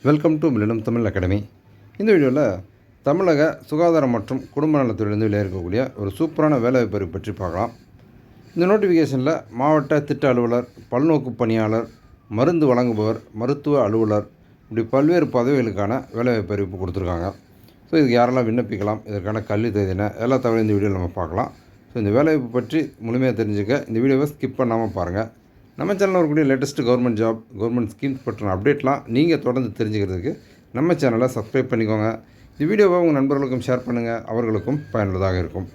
Welcome to millennium Tamil academy. இந்த வீடியோவில் தமிழக சுகாதாரம் மற்றும் குடும்ப நலத்துறையிலிருந்து வெளியிருக்கக்கூடிய ஒரு சூப்பரான வேலைவாய்ப்பு பற்றி பார்க்கலாம். இந்த நோட்டிஃபிகேஷனில் மாவட்ட திட்ட அலுவலர், பல்நோக்கு பணியாளர், மருந்து வழங்குபவர், மருத்துவ அலுவலர் இப்படி பல்வேறு பதவிகளுக்கான வேலைவாய்ப்பு அறிவிப்பு கொடுத்துருக்காங்க. ஸோ இதுக்கு யாரெல்லாம் விண்ணப்பிக்கலாம், இதற்கான கல்வி தேதின எல்லா தகவலும் இந்த வீடியோவில் நம்ம பார்க்கலாம். ஸோ இந்த வேலைவாய்ப்பு பற்றி முழுமையாக தெரிஞ்சுக்க இந்த வீடியோவை ஸ்கிப் பண்ணாமல் பாருங்கள். நம்ம சேனலில் வரக்கூடிய latest government job, government schemes பற்றின அப்டேட்லாம் நீங்கள் தொடர்ந்து தெரிஞ்சுக்கிறதுக்கு நம்ம சேனலை சப்ஸ்கிரைப் பண்ணிக்கோங்க. இந்த வீடியோவை உங்கள் நண்பர்களுக்கும் ஷேர் பண்ணுங்கள், அவர்களுக்கும் பயனுள்ளதாக இருக்கும்.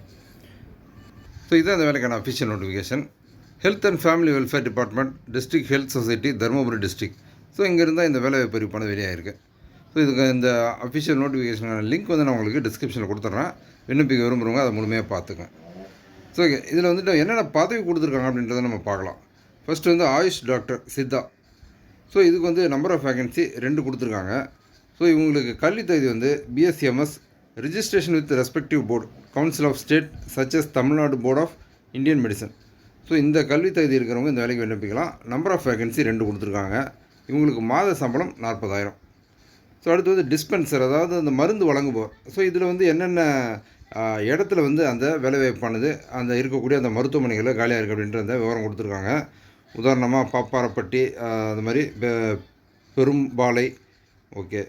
ஸோ இதுதான் இந்த வேலைக்கான official notification. Health and family welfare department, district health society, Dharmapuri district. So இங்கே இருந்தால் இந்த வேலை அறிவிப்பானது வெளியாகிருக்கு. ஸோ இதுக்கு இந்த அஃபிஷியல் நோட்டிஃபிகேஷனான லிங்க் நான் உங்களுக்கு டிஸ்கிரிப்ஷனில் கொடுத்துட்றேன். விண்ணப்பிக்க விரும்புகிறவங்க அதை முழுமையாக பார்த்துக்கேன். ஸோ இதில் என்னென்ன பதவி கொடுத்துருக்காங்க அப்படின்றத நம்ம பார்க்கலாம். First AYUSH doctor Siddha. So இதுக்கு நம்பர் ஆஃப் வேகன்சி 2 கொடுத்துருக்காங்க. ஸோ இவங்களுக்கு கல்வி தகுதி BSMS, registration with respective board, council of state சச்சஸ் Tamil Nadu board of Indian medicine. So இந்த கல்வி தகுதி இருக்கிறவங்க இந்த வேலைக்கு விண்ணப்பிக்கலாம். நம்பர் ஆஃப் வேகன்சி 2 கொடுத்துருக்காங்க. இவங்களுக்கு மாத சம்பளம் 40,000. ஸோ அடுத்து டிஸ்பென்சர், அதாவது அந்த மருந்து வழங்குபவர். ஸோ இதில் என்னென்ன இடத்துல அந்த வேலைவாய்ப்பானது அந்த இருக்கக்கூடிய அந்த மருத்துவமனைகளில் காலியாக இருக்குது அப்படின்ற அந்த விவரம் கொடுத்துருக்காங்க. உதாரணமாக பாப்பாரப்பட்டி, அது மாதிரி பெரும்பாலை. ஓகே.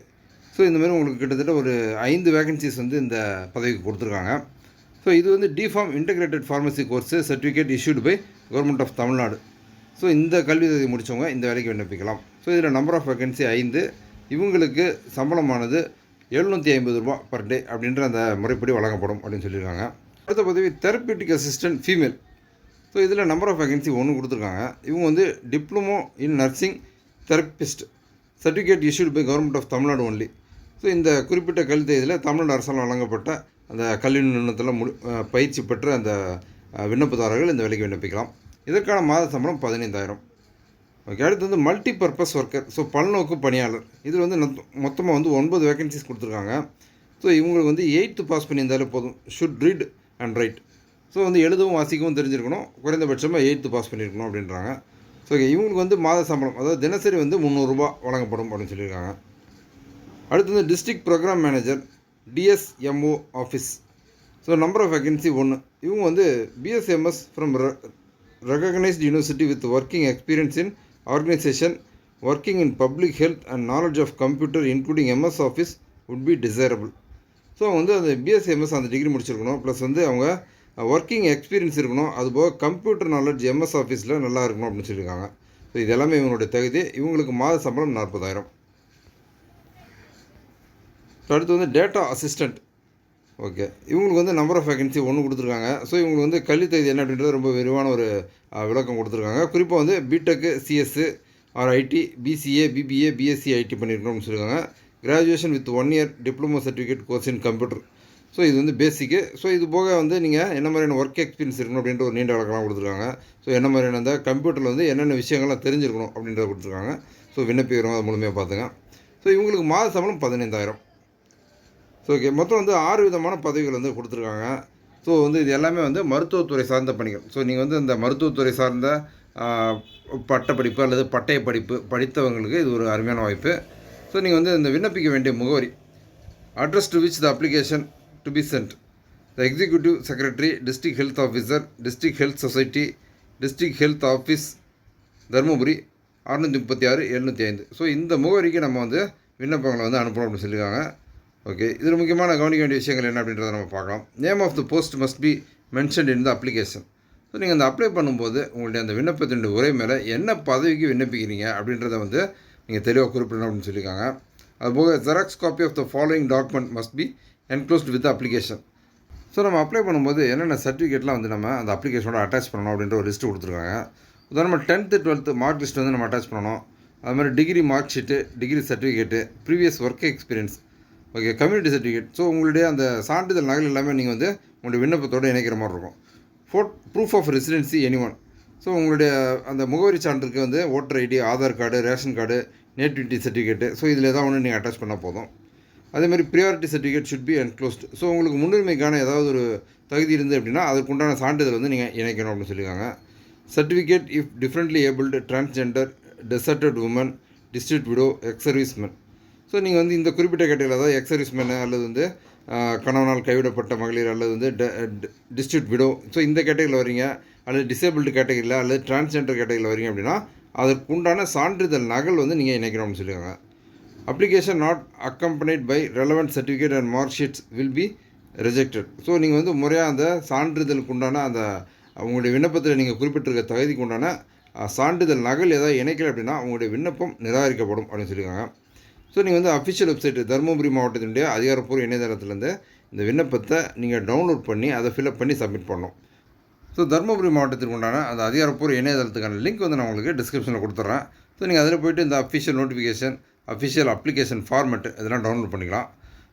ஸோ இந்த மாதிரி உங்களுக்கு கிட்டத்தட்ட ஒரு 5 வேகன்சிஸ் இந்த பதவிக்கு கொடுத்துருக்காங்க. ஸோ இது DPharm integrated pharmacy course certificate issued by government of Tamil Nadu. So இந்த கல்வி தகுதி முடித்தவங்க இந்த வேலைக்கு விண்ணப்பிக்கலாம். ஸோ இதில் நம்பர் ஆஃப் வேகன்சி 5. இவங்களுக்கு சம்பளமானது 750 ரூபா பர் டே அப்படின்ற அந்த முறைப்படி வழங்கப்படும் அப்படின்னு சொல்லியிருக்காங்க. அடுத்த பதவி தெரப்பியூட்டிக் அசிஸ்டன்ட் ஃபீமேல். ஸோ இதில் நம்பர் ஆஃப் வேகன்சி 1 கொடுத்துருக்காங்க. இவங்க diploma in nursing therapist, certificate issued by government of Tamil Nadu only. So இந்த குறிப்பிட்ட கல்வி தேதியில் தமிழ்நாடு அரசால் வழங்கப்பட்ட அந்த கல்வி நிறுவனத்தில் பயிற்சி பெற்ற அந்த விண்ணப்பதாரர்கள் இந்த வேலைக்கு விண்ணப்பிக்கலாம். இதற்கான மாத சம்பளம் 15,000. ஓகே. அடுத்து மல்டி பர்பஸ் ஒர்க்கர், ஸோ பல்நோக்கு பணியாளர். இதில் மொத்தமாக 9 வேகன்சிஸ் கொடுத்துருக்காங்க. ஸோ இவங்களுக்கு 8th பாஸ் பண்ணியிருந்தாலே போதும். Should read and right. So எழுதவும் வாசிக்கவும் தெரிஞ்சிருக்கணும். குறைந்தபட்சமாக 8th பாஸ் பண்ணியிருக்கணும் அப்படின்றாங்க. ஸோ இவங்களுக்கு மாத சம்பளம், அதாவது தினசரி 300 ரூபா வழங்கப்படும் அப்படின்னு சொல்லியிருக்காங்க. அடுத்து district programme manager, DSMO office. So number of vacancy 1. இவங்க BSMS from recognised university with working experience in organisation, working in public health and knowledge of computer including MS office would be desirable. So அந்த BSMS அந்த degree முடிச்சிருக்கணும். Plus அவங்க working experience இருக்கணும். அதுபோக computer knowledge MS ஆஃபீஸில் நல்லா இருக்கணும் அப்படின்னு சொல்லியிருக்காங்க. ஸோ இது எல்லாமே இவங்களுடைய தகுதி. இவங்களுக்கு மாத சம்பளம் 40,000. ஸோ அடுத்து டேட்டா அசிஸ்டண்ட். ஓகே. இவங்களுக்கு நம்பர் ஆஃப் வேகன்சி 1 கொடுத்துருக்காங்க. ஸோ இவங்களுக்கு கல்வி தகுதி என்ன அப்படின்றது ரொம்ப விரிவான ஒரு விளக்கம் கொடுத்துருக்காங்க. குறிப்பாக BTech, CS or IT, BCA, BBA, BSc IT பண்ணியிருக்கணும் அப்படின்னு சொல்லியிருக்காங்க. Graduation with 1 year diploma certificate course in computer. So இது பேசிக்கு. ஸோ இது போக நீங்கள் என்ன மாதிரியான ஒர்க் எக்ஸ்பீரியன்ஸ் இருக்கணும் அப்படின்ற ஒரு நீண்ட வழக்கெல்லாம் கொடுத்துருக்காங்க. ஸோ என்ன மாதிரியான அந்த கம்ப்யூட்டரில் என்னென்ன விஷயங்கள்லாம் தெரிஞ்சிருக்கணும் அப்படின்றத கொடுத்துருக்காங்க. ஸோ விண்ணப்பிக்கிறவங்க அதை முழுமையாக பார்த்துங்க. ஸோ இவங்களுக்கு மாத சம்பளம் 15,000. So okay. மொத்தம் 6 விதமான பதவிகள் கொடுத்துருக்காங்க. ஸோ இது எல்லாமே மருத்துவத்துறை சார்ந்த பணிகள். ஸோ நீங்கள் அந்த மருத்துவத்துறை சார்ந்த பட்டப்படிப்பு அல்லது பட்டய படிப்பு படித்தவங்களுக்கு இது ஒரு அருமையான வாய்ப்பு. ஸோ நீங்கள் இந்த விண்ணப்பிக்க வேண்டிய முகவரி, address to which the application to be sent: the executive secretary, district health officer, district health society, district health office, Dharmapuri 636-705. So இந்த முகவரிக்கு நம்ம விண்ணப்பங்களை அனுப்பணும் அப்படின்னு சொல்லியிருக்காங்க. ஓகே. இதில் முக்கியமான கவனிக்க வேண்டிய விஷயங்கள் என்ன அப்படின்றத நம்ம பார்க்கலாம். Name of the post must be mentioned in the application. So நீங்கள் அந்த அப்ளை பண்ணும்போது உங்களுடைய அந்த விண்ணப்பத்தினுடைய உரை மேலே என்ன பதவிக்கு விண்ணப்பிக்கிறீங்க அப்படின்றத நீங்கள் தெளிவாக குறிப்பிடணும் அப்படின்னு சொல்லியிருக்காங்க. அதுபோக Xerox copy of the following document must be enclosed with application. So நம்ம அப்ளை பண்ணும்போது என்னென்ன சர்டிஃபிகேட்லாம் நம்ம அந்த அப்ளிகேஷனோட அட்டாச் பண்ணணும் அப்படின்ற ஒரு லிஸ்ட்டு கொடுத்துருக்காங்க. உதாரணமாக 10th 12th மார்க் லிஸ்ட் நம்ம அட்டாச் பண்ணணும். அது மாதிரி degree mark sheet, degree certificate, previous work experience, okay, community certificate. So உங்களுடைய அந்த சான்றிதழ் நகல் எல்லாமே நீங்கள் உங்களுடைய விண்ணப்பத்தோடு இணைக்கிற மாதிரி இருக்கும். Proof of residency anyone. So உங்களுடைய அந்த முகவரி சான்றுக்கு voter ID, Aadhaar card, ration card, nativity certificate. So இதில் ஏதாவது ஒன்று நீங்கள் அட்டாச் பண்ணால் போதும். அதேமாதிரி priority certificate should be enclosed. So உங்களுக்கு முன்னுரிமைக்கான ஏதாவது ஒரு தகுதி இருந்து அப்படின்னா அதுக்குண்டான சான்றிதழ் நீங்கள் இணைக்கணும் அப்படின்னு சொல்லியிருக்காங்க. Certificate if differently abled, transgender, deserted woman, district widow, ex serviceman. So நீங்கள் வந்து இந்த குறிப்பிட்ட கேட்டகரியில், அதாவது எக்ஸர்விஸ்மேனு அல்லது வந்து கணவனால் கைவிடப்பட்ட மகளிர் அல்லது வந்து டிஸ்ட்ரிக்ட் விடோ, ஸோ இந்த கேட்டகரியில் வரீங்க, அல்லது டிசேபிள்டு கேட்டகரியில் அல்லது டிரான்ஸ்ஜெண்டர் கேட்டகரியில் வரீங்க அப்படின்னா அதற்கு உண்டான சான்றிதழ் நகல் வந்து நீங்கள் இணைக்கணும்னு சொல்லியிருக்காங்க. Application not accompanied by relevant certificate and mark sheets will be rejected. So நீங்கள் வந்து முறையாக அந்த சான்றிதழுக்கு உண்டான அந்த உங்களுடைய விண்ணப்பத்தில் நீங்கள் குறிப்பிட்டிருக்க தகுதிக்கு உண்டான சான்றிதழ் நகல் ஏதாவது இணைக்கல அப்படின்னா உங்களுடைய விண்ணப்பம் நிராகரிக்கப்படும் அப்படின்னு சொல்லியிருக்காங்க. ஸோ நீங்கள் வந்து அஃபிஷியல் வெப்சைட்டு தருமபுரி மாவட்டத்தினுடைய அதிகாரப்பூர்வ இணையதளத்துலேருந்து இந்த விண்ணப்பத்தை நீங்கள் டவுன்லோட் பண்ணி அதை ஃபில்அப் பண்ணி சப்மிட் பண்ணணும். ஸோ தருமபுரி மாவட்டத்திற்கு உண்டான அந்த அதிகாரப்பூர்வ இணையதளத்துக்கான லிங்க் வந்து நான் உங்களுக்கு டிஸ்கிரிப்ஷனில் கொடுத்துட்றேன். ஸோ நீங்கள் அதில் போய்ட்டு இந்த official notification, official application format இதெல்லாம் டவுன்லோட் பண்ணிக்கலாம்.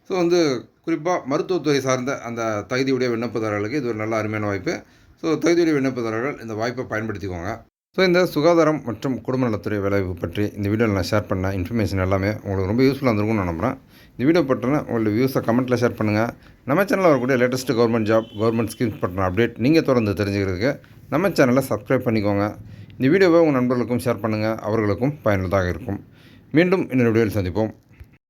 ஸோ வந்து குறிப்பாக மருத்துவத்துறை சார்ந்த அந்த தகுதியுடைய விண்ணப்பதாரர்களுக்கு இது ஒரு நல்ல அருமையான வாய்ப்பு. ஸோ தகுதியுடைய விண்ணப்பதாரர்கள் இந்த வாய்ப்பை பயன்படுத்திக்கோங்க. ஸோ இந்த சுகாதாரம் மற்றும் குடும்ப நலத்துறை வேலைவாய்ப்பு பற்றி இந்த வீடியோவில் நான் ஷேர் பண்ண இன்ஃபர்மேஷன் எல்லாமே உங்களுக்கு ரொம்ப யூஸ்ஃபுல்லாக இருந்திருக்கும்னு நான் நம்புகிறேன். இந்த வீடியோ பற்றின உங்களுடைய வியூஸை கமெண்ட்டில் ஷேர் பண்ணுங்கள். நம்ம சேனலில் வரக்கூடிய latest government job, government schemes பற்றின அப்டேட் நீங்கள் தொடர்ந்து தெரிஞ்சுக்கிறதுக்கு நம்ம சேனலை சப்ஸ்கிரைப் பண்ணிக்கோங்க. இந்த வீடியோவை உங்கள் நண்பர்களுக்கும் ஷேர் பண்ணுங்கள், அவர்களுக்கும் பயனுள்ளதாக இருக்கும். மீண்டும் இன்னொரு வீடியோவில் சந்திப்போம்.